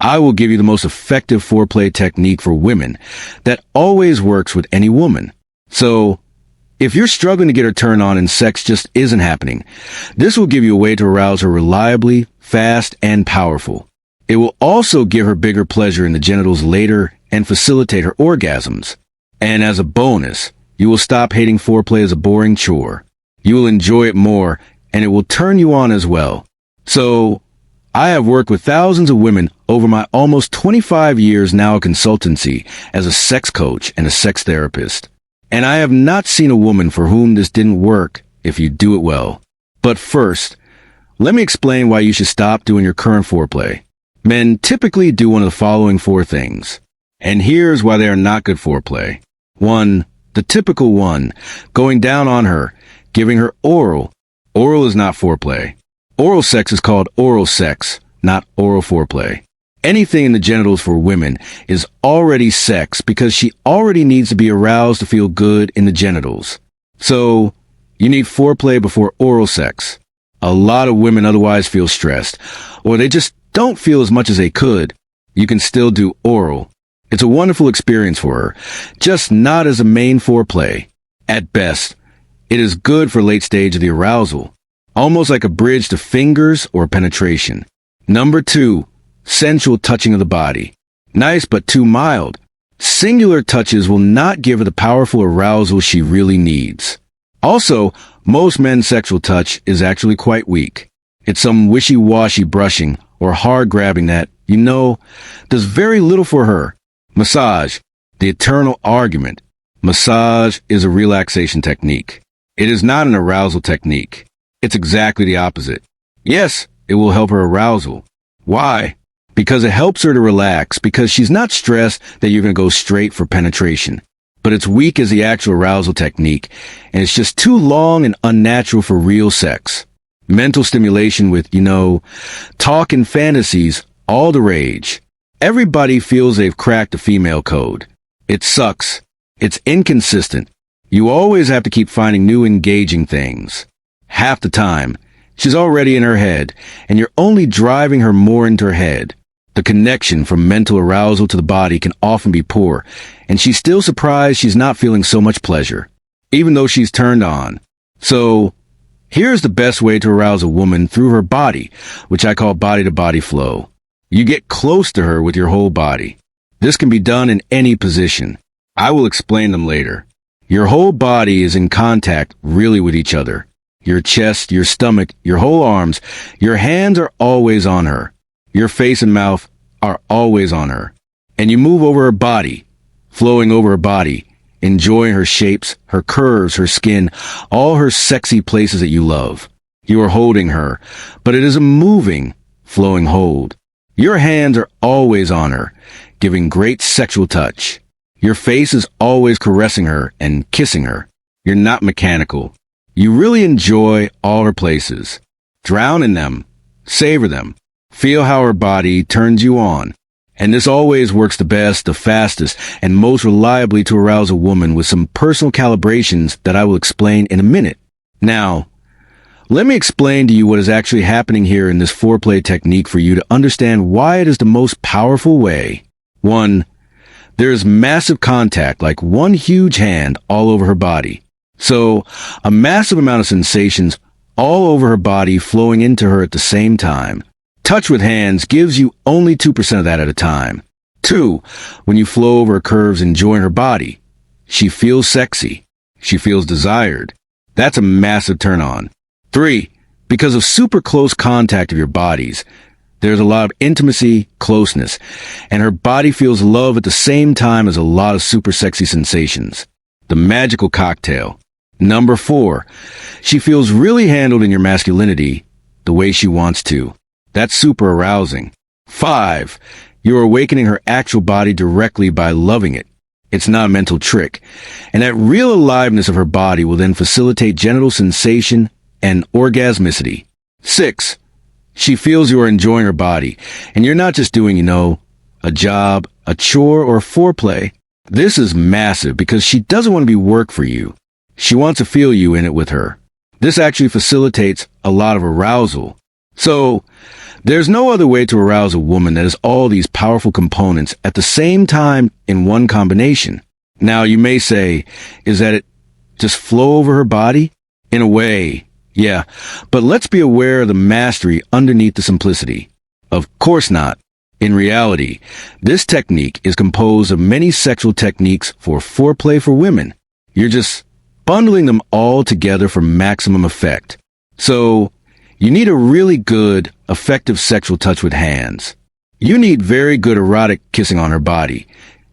I will give you the most effective foreplay technique for women that always works with any woman. So, if you're struggling to get her turned on and sex just isn't happening, this will give you a way to arouse her reliably, fast, and powerful. It will also give her bigger pleasure in the genitals later and facilitate her orgasms. And as a bonus, you will stop hating foreplay as a boring chore. You will enjoy it more, and it will turn you on as well. So, I have worked with thousands of women over my almost 25 years now of consultancy as a sex coach and a sex therapist. And I have not seen a woman for whom this didn't work if you do it well. But first, let me explain why you should stop doing your current foreplay. Men typically do one of the following 4 things. And here's why they are not good foreplay. 1. The typical one, going down on her, giving her oral. Oral is not foreplay. Oral sex is called oral sex, not oral foreplay. Anything in the genitals for women is already sex because she already needs to be aroused to feel good in the genitals. So, you need foreplay before oral sex. A lot of women otherwise feel stressed, or they just don't feel as much as they could. You can still do oral. It's a wonderful experience for her, just not as a main foreplay. At best, it is good for late stage of the arousal, almost like a bridge to fingers or penetration. Number 2. Sensual touching of the body. Nice but too mild. Singular touches will not give her the powerful arousal she really needs. Also, most men's sexual touch is actually quite weak. It's some wishy-washy brushing or hard grabbing that, does very little for her. Massage. The eternal argument. Massage is a relaxation technique. It is not an arousal technique. It's exactly the opposite. Yes, it will help her arousal. Why? Because it helps her to relax, because she's not stressed that you're going to go straight for penetration. But it's weak as the actual arousal technique, and it's just too long and unnatural for real sex. Mental stimulation with, talk and fantasies, all the rage. Everybody feels they've cracked the female code. It sucks. It's inconsistent. You always have to keep finding new engaging things. Half the time, she's already in her head, and you're only driving her more into her head. The connection from mental arousal to the body can often be poor, and she's still surprised she's not feeling so much pleasure, even though she's turned on. So, here's the best way to arouse a woman through her body, which I call body-to-body flow. You get close to her with your whole body. This can be done in any position. I will explain them later. Your whole body is in contact really with each other. Your chest, your stomach, your whole arms, your hands are always on her. Your face and mouth are always on her. And you move over her body, flowing over her body, enjoying her shapes, her curves, her skin, all her sexy places that you love. You are holding her, but it is a moving, flowing hold. Your hands are always on her, giving great sexual touch. Your face is always caressing her and kissing her. You're not mechanical. You really enjoy all her places. Drown in them. Savor them. Feel how her body turns you on. And this always works the best, the fastest, and most reliably to arouse a woman with some personal calibrations that I will explain in a minute. Now, let me explain to you what is actually happening here in this foreplay technique for you to understand why it is the most powerful way. 1. There is massive contact, like one huge hand all over her body. So, a massive amount of sensations all over her body flowing into her at the same time. Touch with hands gives you only 2% of that at a time. 2. When you flow over her curves enjoying her body, she feels sexy. She feels desired. That's a massive turn on. 3. Because of super close contact of your bodies, there's a lot of intimacy, closeness, and her body feels love at the same time as a lot of super sexy sensations. The magical cocktail. Number 4. She feels really handled in your masculinity the way she wants to. That's super arousing. 5. You're awakening her actual body directly by loving it. It's not a mental trick. And that real aliveness of her body will then facilitate genital sensation and orgasmicity. 6. She feels you are enjoying her body, and you're not just doing, a job, a chore, or foreplay. This is massive because she doesn't want to be work for you. She wants to feel you in it with her. This actually facilitates a lot of arousal. So, There's no other way to arouse a woman that has all these powerful components at the same time in one combination. Now, you may say, is that it just flow over her body? In a way, yeah. But let's be aware of the mastery underneath the simplicity. Of course not. In reality, this technique is composed of many sexual techniques for foreplay for women. You're just bundling them all together for maximum effect. So, you need a really good, effective sexual touch with hands. You need very good erotic kissing on her body,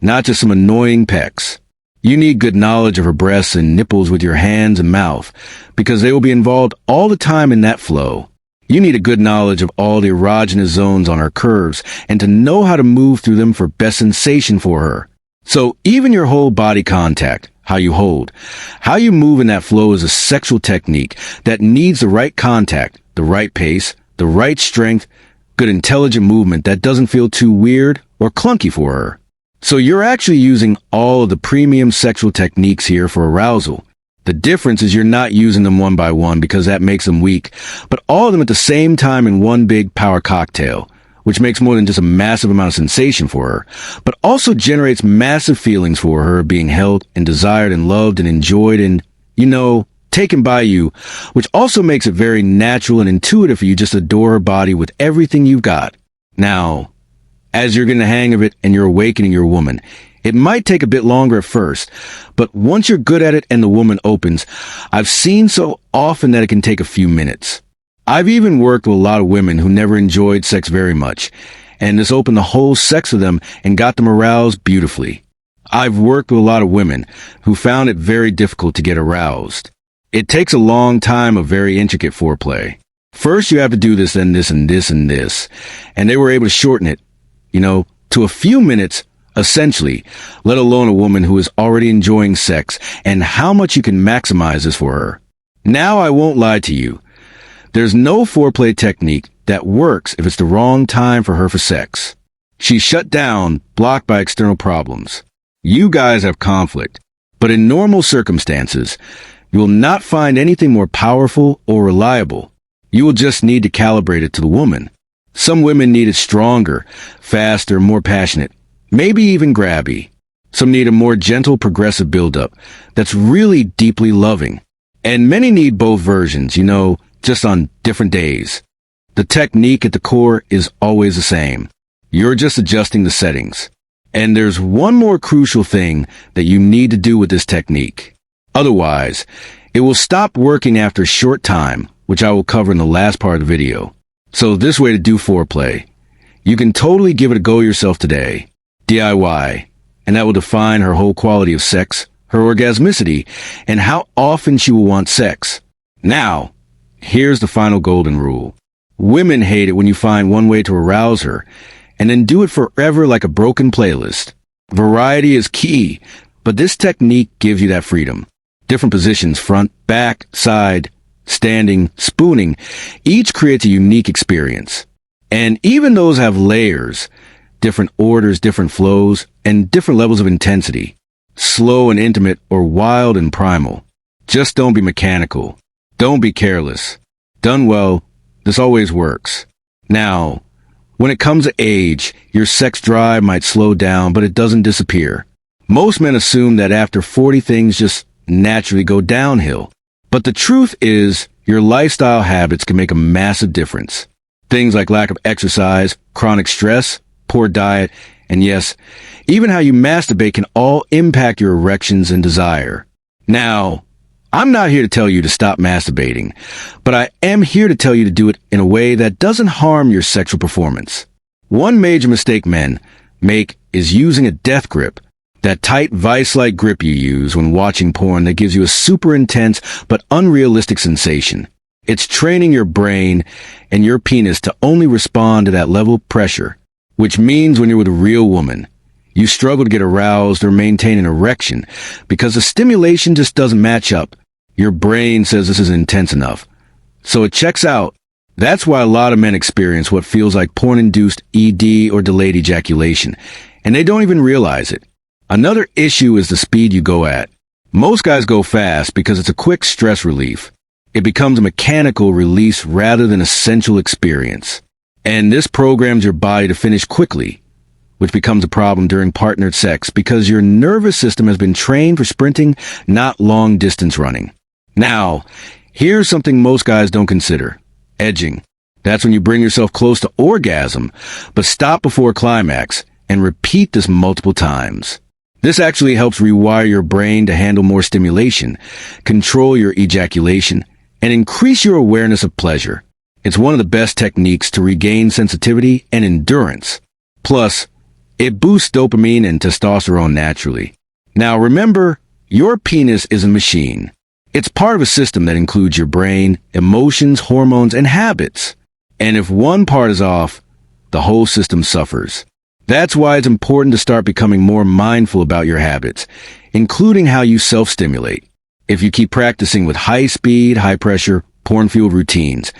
not just some annoying pecks. You need good knowledge of her breasts and nipples with your hands and mouth, because they will be involved all the time in that flow. You need a good knowledge of all the erogenous zones on her curves, and to know how to move through them for best sensation for her. So even your whole body contact, how you hold, how you move in that flow is a sexual technique that needs the right contact, the right pace, the right strength, good intelligent movement that doesn't feel too weird or clunky for her. So you're actually using all of the premium sexual techniques here for arousal. The difference is you're not using them one by one because that makes them weak, but all of them at the same time in one big power cocktail, which makes more than just a massive amount of sensation for her, but also generates massive feelings for her being held and desired and loved and enjoyed and, taken by you, which also makes it very natural and intuitive for you just adore her body with everything you've got. Now, as you're getting the hang of it and you're awakening your woman, it might take a bit longer at first, but once you're good at it and the woman opens, I've seen so often that it can take a few minutes. I've even worked with a lot of women who never enjoyed sex very much, and this opened the whole sex of them and got them aroused beautifully. I've worked with a lot of women who found it very difficult to get aroused. It takes a long time of very intricate foreplay. First you have to do this, then this, and this, and this, and they were able to shorten it, to a few minutes, essentially, let alone a woman who is already enjoying sex and how much you can maximize this for her. Now I won't lie to you. There's no foreplay technique that works if it's the wrong time for her for sex. She's shut down, blocked by external problems. You guys have conflict, but in normal circumstances, you will not find anything more powerful or reliable. You will just need to calibrate it to the woman. Some women need it stronger, faster, more passionate, maybe even grabby. Some need a more gentle, progressive buildup that's really deeply loving. And many need both versions, just on different days. The technique at the core is always the same. You're just adjusting the settings. And there's one more crucial thing that you need to do with this technique. Otherwise, it will stop working after a short time, which I will cover in the last part of the video. So this way to do foreplay. You can totally give it a go yourself today. DIY. And that will define her whole quality of sex, her orgasmicity, and how often she will want sex. Now, here's the final golden rule. Women hate it when you find one way to arouse her, and then do it forever like a broken playlist. Variety is key, but this technique gives you that freedom. Different positions, front, back, side, standing, spooning, each creates a unique experience. And even those have layers, different orders, different flows, and different levels of intensity. Slow and intimate or wild and primal. Just don't be mechanical. Don't be careless. Done well, this always works. Now, when it comes to age, your sex drive might slow down, but it doesn't disappear. Most men assume that after 40 things just naturally go downhill. But the truth is, your lifestyle habits can make a massive difference. Things like lack of exercise, chronic stress, poor diet, and yes, even how you masturbate can all impact your erections and desire. Now, I'm not here to tell you to stop masturbating, but I am here to tell you to do it in a way that doesn't harm your sexual performance. One major mistake men make is using a death grip. That tight vice-like grip you use when watching porn that gives you a super intense but unrealistic sensation. It's training your brain and your penis to only respond to that level of pressure, which means when you're with a real woman, you struggle to get aroused or maintain an erection because the stimulation just doesn't match up. Your brain says this is intense enough. So it checks out. That's why a lot of men experience what feels like porn-induced ED or delayed ejaculation, and they don't even realize it. Another issue is the speed you go at. Most guys go fast because it's a quick stress relief. It becomes a mechanical release rather than a sensual experience. And this programs your body to finish quickly, which becomes a problem during partnered sex because your nervous system has been trained for sprinting, not long distance running. Now, here's something most guys don't consider: edging. That's when you bring yourself close to orgasm, but stop before climax and repeat this multiple times. This actually helps rewire your brain to handle more stimulation, control your ejaculation, and increase your awareness of pleasure. It's one of the best techniques to regain sensitivity and endurance. Plus, it boosts dopamine and testosterone naturally. Now remember, your penis is a machine. It's part of a system that includes your brain, emotions, hormones, and habits. And if one part is off, the whole system suffers. That's why it's important to start becoming more mindful about your habits, including how you self-stimulate. If you keep practicing with high-speed, high-pressure, porn-fueled routines,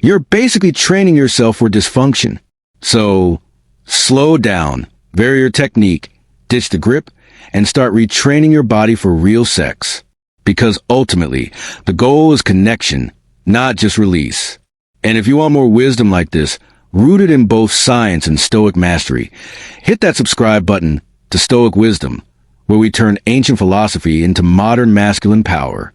you're basically training yourself for dysfunction. So, slow down, vary your technique, ditch the grip, and start retraining your body for real sex. Because ultimately, the goal is connection, not just release. And if you want more wisdom like this, rooted in both science and Stoic mastery, hit that subscribe button to Stoic Wisdom, where we turn ancient philosophy into modern masculine power.